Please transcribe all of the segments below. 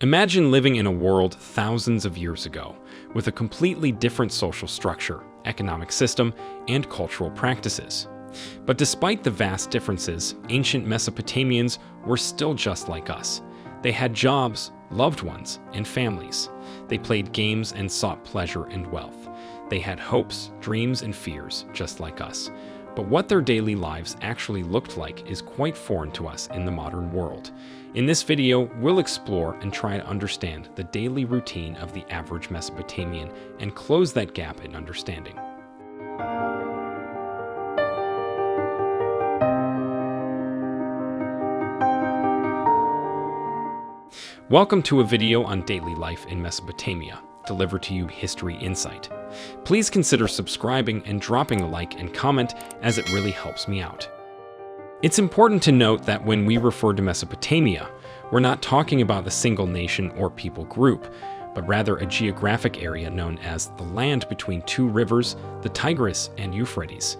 Imagine living in a world thousands of years ago, with a completely different social structure, economic system, and cultural practices. But despite the vast differences, ancient Mesopotamians were still just like us. They had jobs, loved ones, and families. They played games and sought pleasure and wealth. They had hopes, dreams, and fears, just like us. But what their daily lives actually looked like is quite foreign to us in the modern world. In this video, we'll explore and try to understand the daily routine of the average Mesopotamian and close that gap in understanding. Welcome to a video on daily life in Mesopotamia, delivered to you History Insight. Please consider subscribing and dropping a like and comment, as it really helps me out. It's important to note that when we refer to Mesopotamia, we're not talking about a single nation or people group, but rather a geographic area known as the land between two rivers, the Tigris and Euphrates.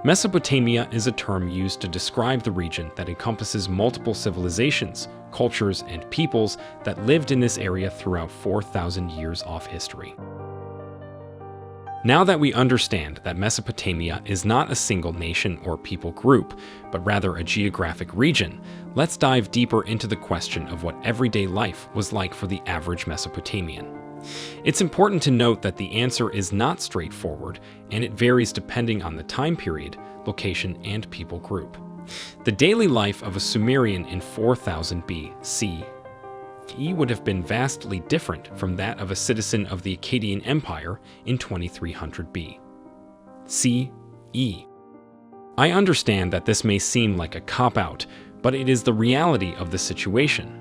Mesopotamia is a term used to describe the region that encompasses multiple civilizations, cultures, and peoples that lived in this area throughout 4,000 years of history. Now that we understand that Mesopotamia is not a single nation or people group, but rather a geographic region, let's dive deeper into the question of what everyday life was like for the average Mesopotamian. It's important to note that the answer is not straightforward, and it varies depending on the time period, location, and people group. The daily life of a Sumerian in 4000 BC would have been vastly different from that of a citizen of the Akkadian Empire in 2300 BC. I understand that this may seem like a cop-out, but it is the reality of the situation.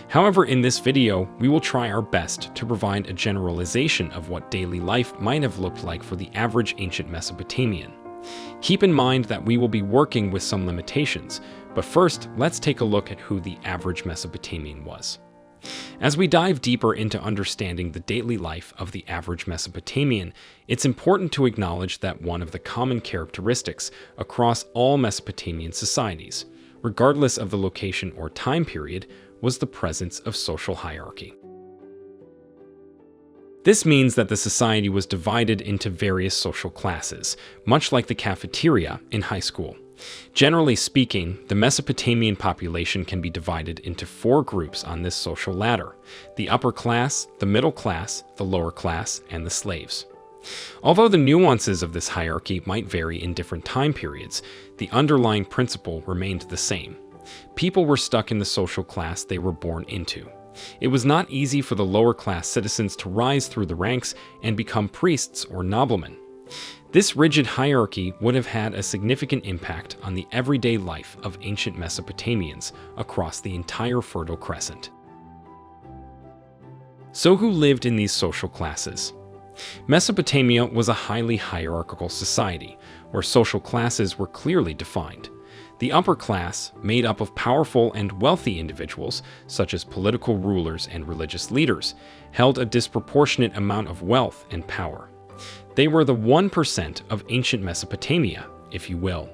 However, in this video, we will try our best to provide a generalization of what daily life might have looked like for the average ancient Mesopotamian. Keep in mind that we will be working with some limitations, but first, let's take a look at who the average Mesopotamian was. As we dive deeper into understanding the daily life of the average Mesopotamian, it's important to acknowledge that one of the common characteristics across all Mesopotamian societies, regardless of the location or time period, was the presence of social hierarchy. This means that the society was divided into various social classes, much like the cafeteria in high school. Generally speaking, the Mesopotamian population can be divided into four groups on this social ladder: the upper class, the middle class, the lower class, and the slaves. Although the nuances of this hierarchy might vary in different time periods, the underlying principle remained the same. People were stuck in the social class they were born into. It was not easy for the lower class citizens to rise through the ranks and become priests or noblemen. This rigid hierarchy would have had a significant impact on the everyday life of ancient Mesopotamians across the entire Fertile Crescent. So who lived in these social classes? Mesopotamia was a highly hierarchical society, where social classes were clearly defined. The upper class, made up of powerful and wealthy individuals, such as political rulers and religious leaders, held a disproportionate amount of wealth and power. They were the 1% of ancient Mesopotamia, if you will.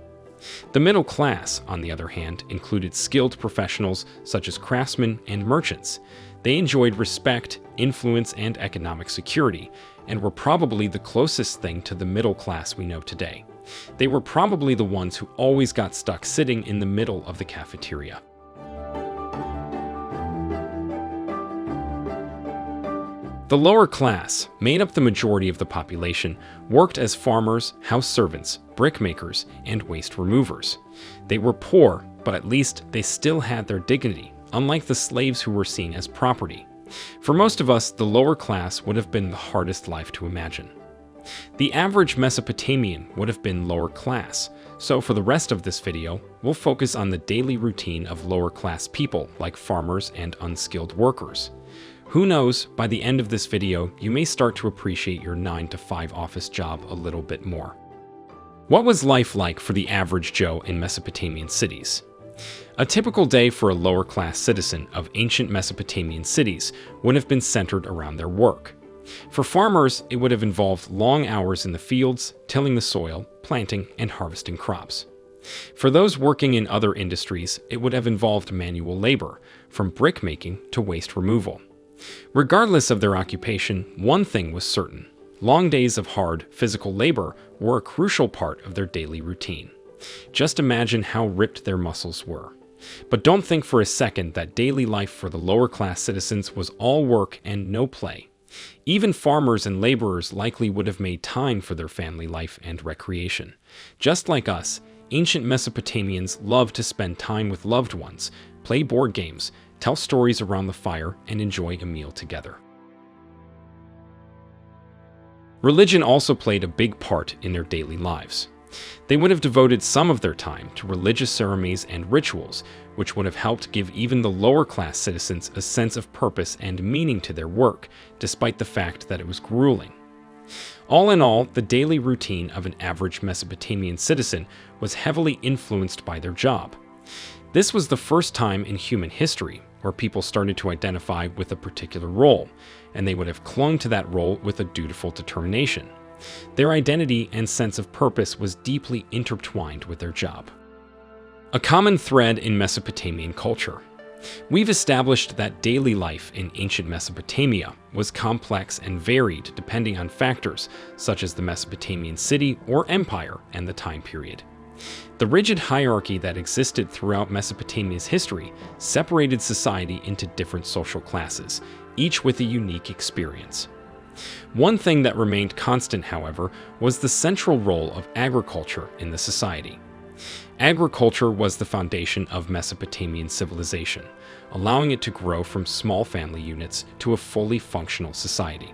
The middle class, on the other hand, included skilled professionals such as craftsmen and merchants. They enjoyed respect, influence, and economic security, and were probably the closest thing to the middle class we know today. They were probably the ones who always got stuck sitting in the middle of the cafeteria. The lower class, made up the majority of the population, worked as farmers, house servants, brickmakers, and waste removers. They were poor, but at least they still had their dignity, unlike the slaves who were seen as property. For most of us, the lower class would have been the hardest life to imagine. The average Mesopotamian would have been lower class, so for the rest of this video, we'll focus on the daily routine of lower class people like farmers and unskilled workers. Who knows, by the end of this video, you may start to appreciate your 9-to-5 office job a little bit more. What was life like for the average Joe in Mesopotamian cities? A typical day for a lower class citizen of ancient Mesopotamian cities would have been centered around their work. For farmers, it would have involved long hours in the fields, tilling the soil, planting, and harvesting crops. For those working in other industries, it would have involved manual labor, from brick making to waste removal. Regardless of their occupation, one thing was certain. Long days of hard, physical labor were a crucial part of their daily routine. Just imagine how ripped their muscles were. But don't think for a second that daily life for the lower-class citizens was all work and no play. Even farmers and laborers likely would have made time for their family life and recreation. Just like us, ancient Mesopotamians loved to spend time with loved ones, play board games, tell stories around the fire, and enjoy a meal together. Religion also played a big part in their daily lives. They would have devoted some of their time to religious ceremonies and rituals, which would have helped give even the lower-class citizens a sense of purpose and meaning to their work, despite the fact that it was grueling. All in all, the daily routine of an average Mesopotamian citizen was heavily influenced by their job. This was the first time in human history where people started to identify with a particular role, and they would have clung to that role with a dutiful determination. Their identity and sense of purpose was deeply intertwined with their job. A common thread in Mesopotamian culture. We've established that daily life in ancient Mesopotamia was complex and varied depending on factors such as the Mesopotamian city or empire and the time period. The rigid hierarchy that existed throughout Mesopotamia's history separated society into different social classes, each with a unique experience. One thing that remained constant, however, was the central role of agriculture in the society. Agriculture was the foundation of Mesopotamian civilization, allowing it to grow from small family units to a fully functional society.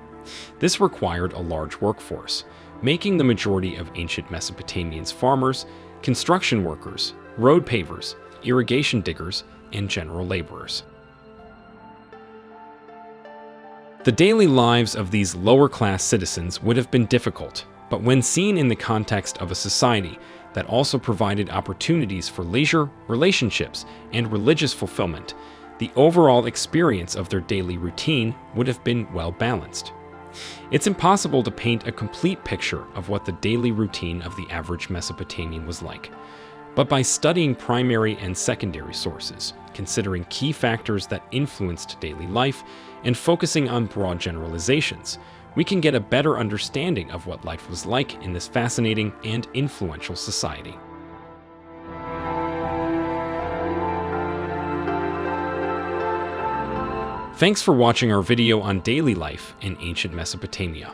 This required a large workforce, making the majority of ancient Mesopotamians farmers, construction workers, road pavers, irrigation diggers, and general laborers. The daily lives of these lower-class citizens would have been difficult, but when seen in the context of a society that also provided opportunities for leisure, relationships, and religious fulfillment, the overall experience of their daily routine would have been well-balanced. It's impossible to paint a complete picture of what the daily routine of the average Mesopotamian was like. But by studying primary and secondary sources, considering key factors that influenced daily life, and focusing on broad generalizations, we can get a better understanding of what life was like in this fascinating and influential society. Thanks for watching our video on daily life in ancient Mesopotamia.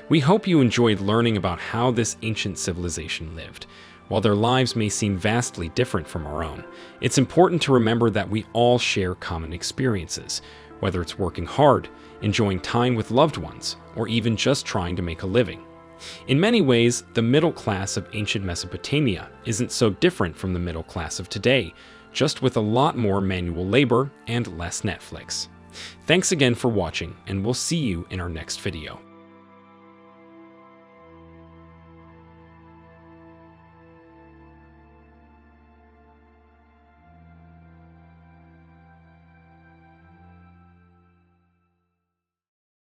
We hope you enjoyed learning about how this ancient civilization lived. While their lives may seem vastly different from our own, it's important to remember that we all share common experiences, whether it's working hard, enjoying time with loved ones, or even just trying to make a living. In many ways, the middle class of ancient Mesopotamia isn't so different from the middle class of today, just with a lot more manual labor and less Netflix. Thanks again for watching, and we'll see you in our next video.